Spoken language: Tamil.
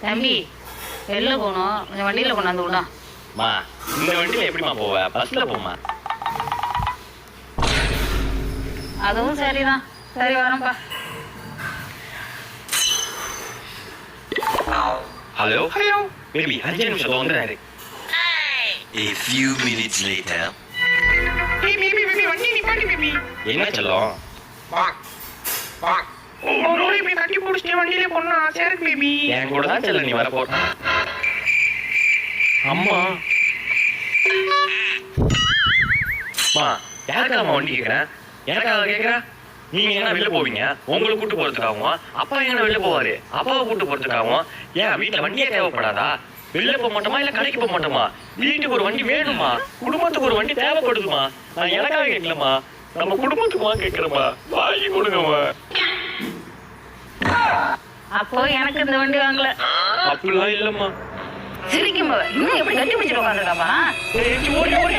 தம்பி வெளில போகணும், கொஞ்சம் வண்டியில் கொண்டாந்து விடா. மா இந்த வண்டியில எப்படிமா போவ? பஸ்ல போமா. அதுவும் சரிதான். சரி வரேன்ப்பா. ஹலோ ஹலோ பேபி, 5 நிமிஷம் வந்துறாரு. A few minutes later. Baby வண்டி நிப்பாட்டி பேபி. என்ன செல்லம்? உங்களோட இப்படி கட்டி பிடிச்சிட்டு வண்டியிலே போனா ஆசையா இருக்கு பேபி. என் கூட தான் செல்ல நீ வர போ. அம்மா மா யாருக்காக வண்டி கேட்குறேன்? எனக்காக கேட்குறேன்? நீங்க என்ன வெளில போவீங்க? உங்களை கூட்டு போறதுக்காகவும் அப்பா என்ன வெளில போவாரு, அப்பாவை கூட்டு போறதுக்காகவும். ஏன் வீட்டுல வண்டியே தேவைப்படாதா? வெளில போக மாட்டோமா இல்ல கடைக்கு போக மாட்டோமா? வீட்டுக்கு ஒரு வண்டி வேணுமா? குடும்பத்துக்கு ஒரு வண்டி தேவைப்படுதுமா. நான் எனக்காக கேட்கலமா, நம்ம குடும்பத்துக்குமா கேட்கிறேம்மா. வாங்கி கொடுங்கம்மா. அப்போ எனக்கு இந்த வண்டி வாங்கல. அப்படிலாம் இல்லம்மா. சிரிக்கும் போது இன்னும் எப்படி கட்டி பிடிச்சிட்டு உட்காந்துருக்காப்பா? ஓடி ஓடி.